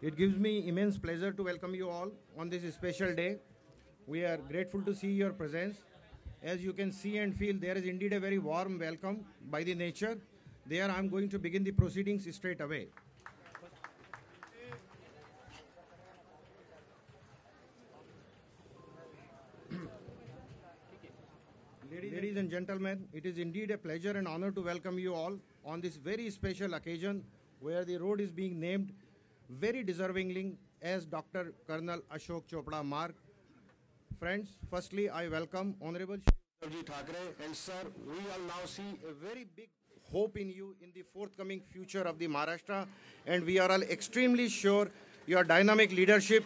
It gives me immense pleasure to welcome you all on this special day. We are grateful to see your presence. As you can see and feel, there is indeed a very warm welcome by the nature. There, I am going to begin the proceedings straight away. Ladies and gentlemen, it is indeed a pleasure and honor to welcome you all on this very special occasion where the road is being named very deservingly as Dr. Colonel Ashok Chopra Marg. Friends, firstly, I welcome Honorable Shri Thackeray, and sir, we all now see a very big hope in you in the forthcoming future of the Maharashtra, and we are all extremely sure your dynamic leadership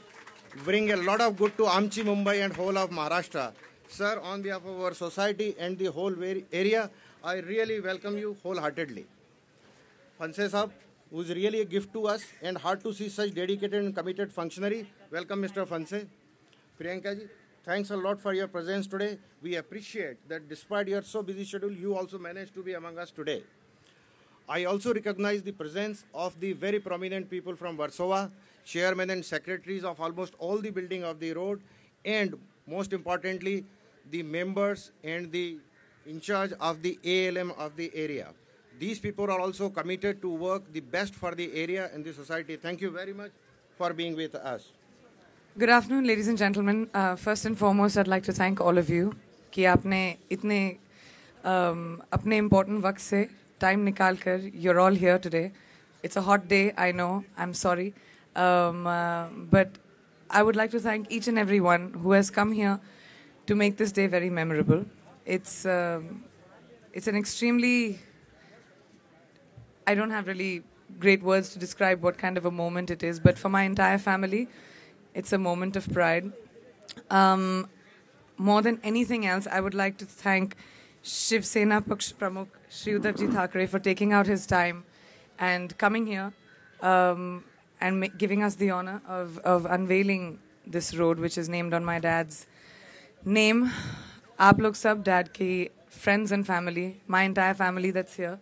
bring a lot of good to Amchi, Mumbai and whole of Maharashtra. Sir, on behalf of our society and the whole area, I really welcome you wholeheartedly. Phanse Sahab, who is really a gift to us and hard to see such dedicated and committed functionary. Welcome, Mr. Phanse. Priyanka ji, thanks a lot for your presence today. We appreciate that despite your so busy schedule, you also managed to be among us today. I also recognize the presence of the very prominent people from Warsaw, chairmen and secretaries of almost all the building of the road, and most importantly, the members and the in charge of the ALM of the area. These people are also committed to work the best for the area and the society. Thank you very much for being with us. Good afternoon, ladies and gentlemen. First and foremost, I'd like to thank all of you कि आपने इतने अपने important वक्त से time निकाल कर you're all here today. It's a hot day, I know. I'm sorry, but I would like to thank each and every one who has come here to make this day very memorable. It's an extremely, I don't have really great words to describe what kind of a moment it is, but for my entire family, it's a moment of pride. More than anything else, I would like to thank Shiv Sena Paksh Pramukh Shri Uddhavji Thackeray for taking out his time and coming here and giving us the honor of unveiling this road, which is named on my dad's name. Aap log sab, dad ki friends and family, my entire family that's here,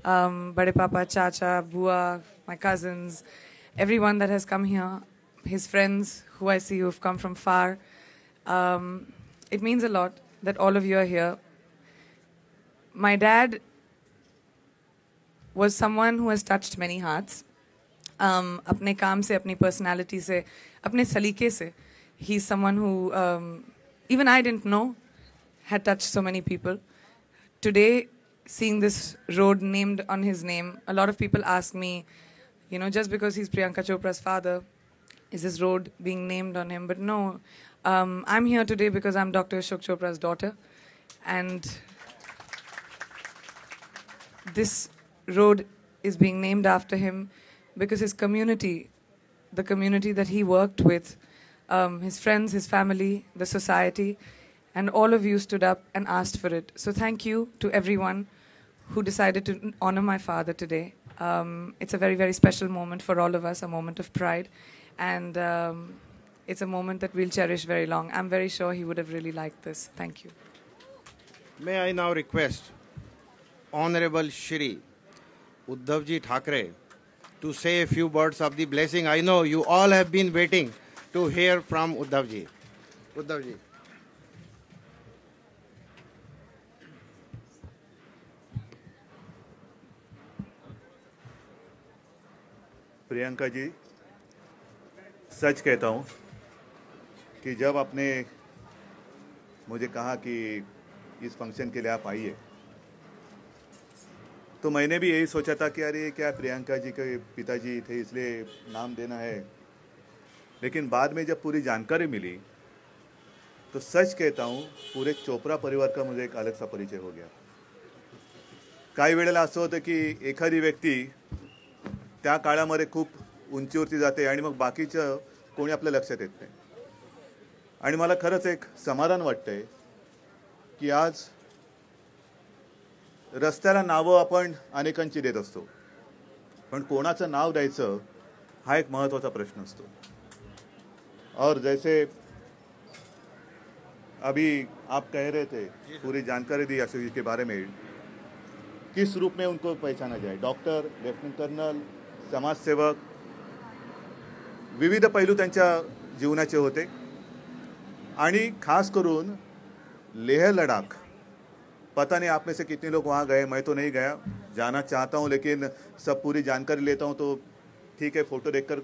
Bade Papa, Chacha, Bua, my cousins, everyone that has come here, his friends who I see who have come from far. It means a lot that all of you are here. My dad was someone who has touched many hearts. Apne kaam se, apni personality se, apne salike se. He's someone who even I didn't know had touched so many people. Today, seeing this road named on his name, a lot of people ask me, you know, just because he's Priyanka Chopra's father, is this road being named on him? But no, I'm here today because I'm Dr. Ashok Chopra's daughter. And this road is being named after him because his community, the community that he worked with, his friends, his family, the society, and all of you stood up and asked for it. So thank you to everyone who decided to honor my father today. It's a very, very special moment for all of us, a moment of pride. And it's a moment that we'll cherish very long. I'm very sure he would have really liked this. Thank you. May I now request Honorable Shri Uddhavji Thackeray to say a few words of the blessing. I know you all have been waiting to hear from Uddhavji. Uddhavji. Priyanka ji, सच कहता हूँ कि जब आपने मुझे कहा कि इस function के लिए आप आइए, तो मैंने भी यही सोचा था कि अरे क्या प्रियंका जी के पिताजी थे इसलिए नाम देना है। लेकिन बाद में जब पूरी जानकारी मिली तो सच कहता हूँ पूरे चोपड़ा परिवार का मुझे एक अलग सा परिचय हो गया। काही वेळेला असं होतं की एखादी व्यक्ती त्या काळामध्ये खूप उंचीवरती जाते आणि मग बाकीचं कोणी आपल्या लक्षात येत नाही। आणि मला खरंच एक समाधान वाटतंय की आज रस्त्याला नावं आपण अनेकांची देत असतो, पण कोणाचं नाव द्यायचं हा एक महत्त्वाचा प्रश्न असतो। और जैसे अभी आप कह रहे थे, पूरी जानकारी दी अशोक जी के बारे में, किस रूप में उनको पहचाना जाए, डॉक्टर, लेफ्टिनेंट कर्नल, समाज सेवक, विविध पैलू त्यांच्या जीवनाचे होते आणि खास करून लेह लद्दाख, पता नहीं आप में से कितने लोग वहाँ गए, मैं तो नहीं गया, जाना चाहता हूँ लेकिन सब पूरी जानकारी लेता हूँ तो ठीक है, फ़ोटो देखकर